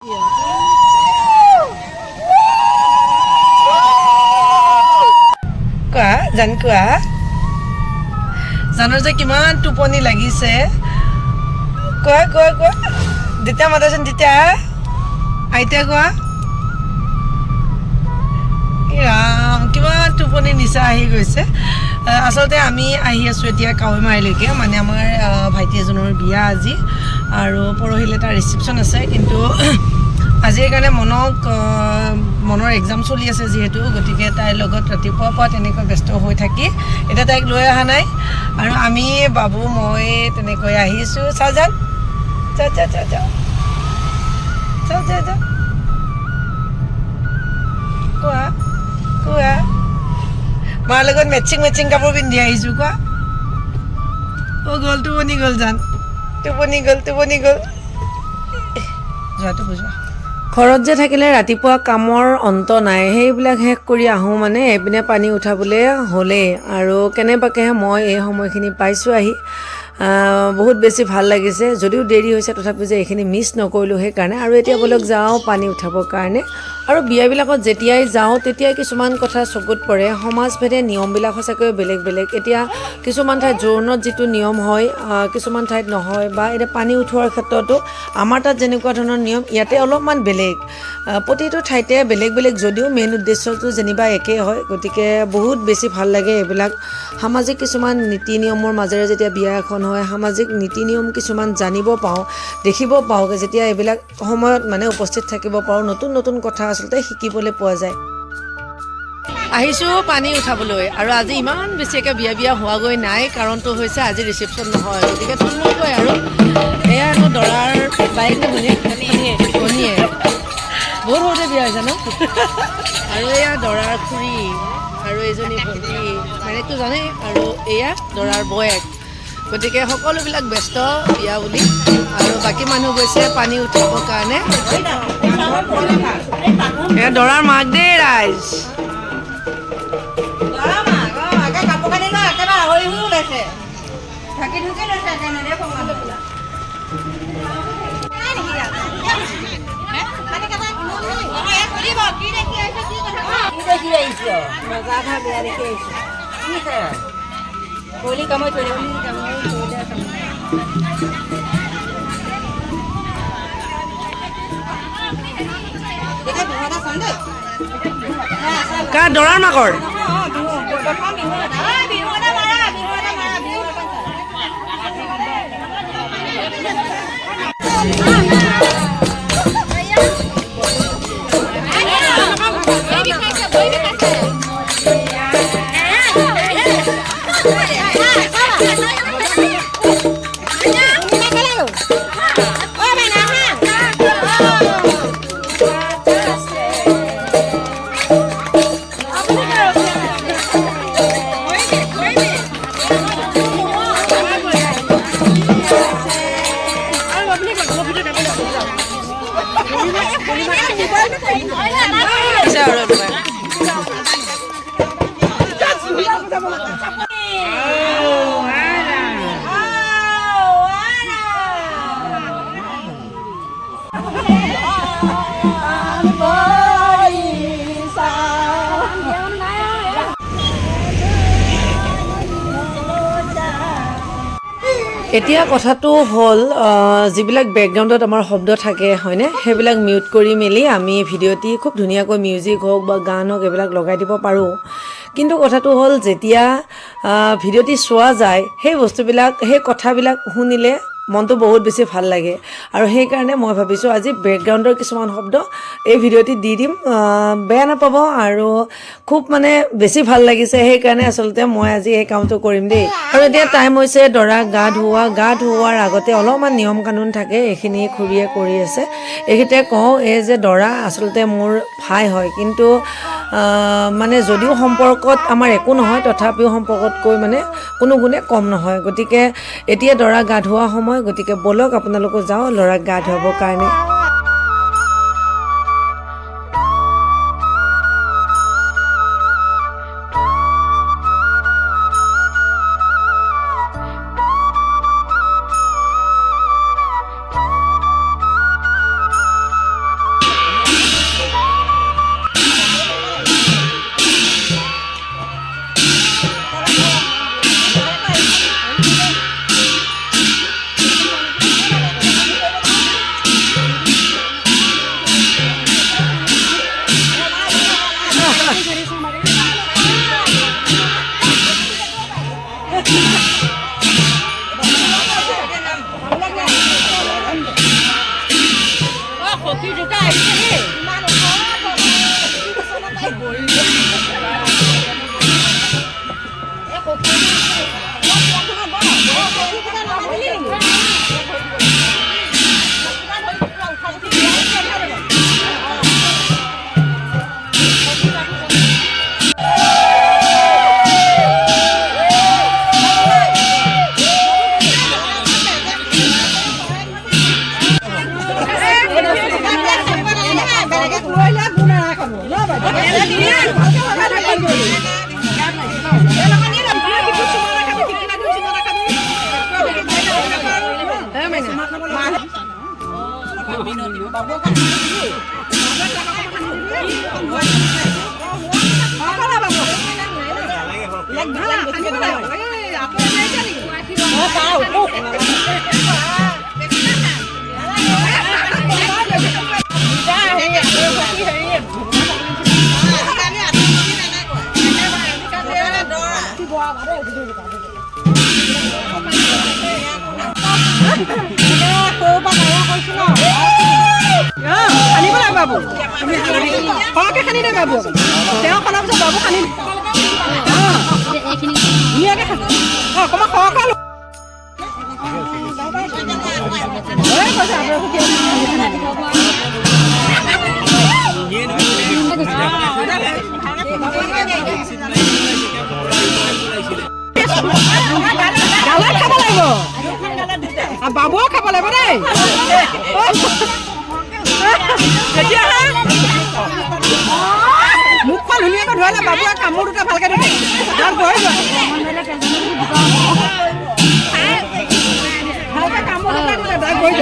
কোৱা জান কোৱা জানৰ যে কিমান টোপনি লাগিছে কোৱা কোৱা কোৱা যেতিয়া মাতাচোন তেতিয়া আইতা কোৱা ৰাম কিমান টোপনি নিচা আহি গৈছে আচলতে আমি আহি আছোঁ এতিয়া কাৱৈমাৰীলৈকে মানে আমাৰ ভাইটি এজনৰ বিয়া আজি আৰু পৰহিলৈ তাৰ ৰিচিপশ্যন আছে কিন্তু আজিৰ কাৰণে মনৰ এক্সাম চলি আছে যিহেতু গতিকে তাইৰ লগত ৰাতিপুৱাৰ পৰা তেনেকৈ ব্যস্ত হৈ থাকি এতিয়া তাইক লৈ অহা নাই আৰু আমি বাবু মই তেনেকৈ আহিছোঁ চাওজান যাওঁ যাওঁ যাওঁ যাওঁ যাওঁ যাওঁ যাওঁ কোৱা কোৱা মাৰ লগত মেচিং কাপোৰ পিন্ধি আহিছোঁ কোৱা গ'ল টোপনি গ'ল জান টোপনি গ'ল যোৱাটো বুজোৱা ঘৰত যে থাকিলে ৰাতিপুৱা কামৰ অন্ত নাই সেইবিলাক শেষ কৰি আহোঁ মানে এইপিনে পানী উঠাবলৈ হ'লেই আৰু কেনেবাকৈহে মই এই সময়খিনি পাইছোঁ আহি বহুত বেছি ভাল লাগিছে যদিও দেৰি হৈছে তথাপিও যে এইখিনি মিছ নকৰিলোঁ সেইকাৰণে আৰু এতিয়া বলক যাওঁ পানী উঠাবৰ কাৰণে আৰু বিয়াবিলাকত যেতিয়াই যাওঁ তেতিয়াই কিছুমান কথা চকুত পৰে সমাজভেদে নিয়মবিলাক সঁচাকৈ বেলেগ বেলেগ এতিয়া কিছুমান ঠাইত জোৰোণত যিটো নিয়ম হয় কিছুমান ঠাইত নহয় বা এতিয়া পানী উঠোৱাৰ ক্ষেত্ৰতো আমাৰ তাত যেনেকুৱা ধৰণৰ নিয়ম ইয়াতে অলপমান বেলেগ প্ৰতিটো ঠাইতে বেলেগ বেলেগ যদিও মেইন উদ্দেশ্যটো যেনিবা একেই হয় গতিকে বহুত বেছি ভাল লাগে এইবিলাক সামাজিক কিছুমান নীতি নিয়মৰ মাজেৰে যেতিয়া বিয়া এখন হয় সামাজিক নীতি নিয়ম কিছুমান জানিব পাওঁ দেখিব পাওঁ যেতিয়া এইবিলাক সময়ত মানে উপস্থিত থাকিব পাৰোঁ নতুন নতুন কথা আচলতে শিকিবলৈ পোৱা যায় আহিছোঁ পানী উঠাবলৈ আৰু আজি ইমান বেছিকৈ বিয়া হোৱাগৈ নাই কাৰণটো হৈছে আজি ৰিচিপশ্যন নহয় গতিকে থুলমূলকৈ আৰু এয়া আকৌ দৰাৰ বাইক নে ভনীয়ে বহুত সৰুতে বিয়া হৈছে ন আৰু এয়া দৰাৰ খুৰী আৰু এজনী ভণ্টি মানেতো জানেই আৰু এয়া দৰাৰ বয়েক গতিকে সকলোবিলাক ব্যস্ত বিয়া বুলি আৰু বাকী মানুহ গৈছে পানী উঠাবৰ কাৰণে এয়া দৰাৰ মাক দেই ৰাইজ Boleh kamu boleh কা দৰাৰ মাকৰ এতিয়া কথাটো হ'ল যিবিলাক বেকগ্ৰাউণ্ডত আমাৰ শব্দ থাকে হয়নে সেইবিলাক মিউট কৰি মেলি আমি ভিডিঅ'টি খুব ধুনীয়াকৈ মিউজিক হওক বা গান হওক এইবিলাক লগাই দিব পাৰোঁ কিন্তু কথাটো হ'ল যেতিয়া ভিডিঅ'টি চোৱা যায় সেই বস্তুবিলাক সেই কথাবিলাক শুনিলে মনটো বহুত বেছি ভাল লাগে আৰু সেইকাৰণে মই ভাবিছোঁ আজি বেকগ্ৰাউণ্ডৰ কিছুমান শব্দ এই ভিডিঅ'টি দি দিম বেয়া নাপাব আৰু খুব মানে বেছি ভাল লাগিছে সেইকাৰণে আচলতে মই আজি এই কামটো কৰিম দেই আৰু এতিয়া টাইম হৈছে দৰাক গা ধুওৱাৰ আগতে অলপমান নিয়ম কানুন থাকে এইখিনি খুৰীয়ে কৰি আছে এইখিনিতে কওঁ এই যে দৰা আচলতে মোৰ ভাই হয় কিন্তু মানে যদিও সম্পৰ্কত আমাৰ একো নহয় তথাপিও সম্পৰ্কতকৈ মানে কোনো গুণে কম নহয় গতিকে এতিয়া দৰা গা ধোৱা সময় গতিকে বলক আপোনালোকো যাওঁ ল'ৰাক গা ধুৱাবৰ কাৰণে সখী দুটা আহিছে দেই বাবু সৰহকৈ খানি দে বাবু তেওঁ খোৱাৰ পিছত বাবু খানি ধুনীয়াকৈ খাব অকণমান সৰহকৈ গালত খাব লাগিব বাবুও খাব লাগিব দেই মুখখন ধুনীয়াকৈ ধুৱালে বাবুৱে কামোৰ দুটা ভালকৈ ধুলে ভালকৈ কামোৰ দুটা দিলে তাক গৈ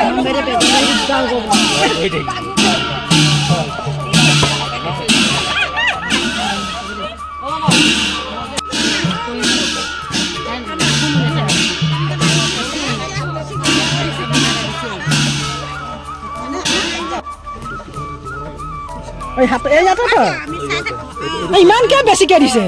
ইমানকে বেছিকে দিছে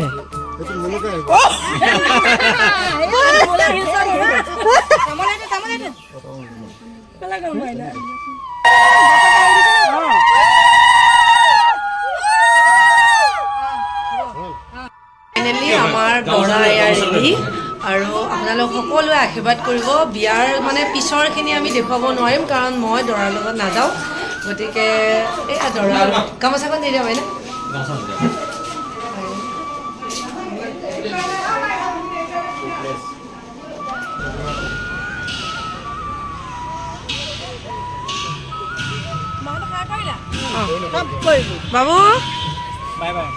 ফাইনেলি আমাৰ দৰা এয়া ৰেডি আৰু আপোনালোক সকলোৱে আশীৰ্বাদ কৰিব বিয়াৰ মানে পিছৰখিনি আমি দেখুৱাব নোৱাৰিম কাৰণ মই দৰাৰ লগত নাযাওঁ গতিকে এয়া দৰা গামোচাখন দি দিয়া বাইনে বাবু বাই বাই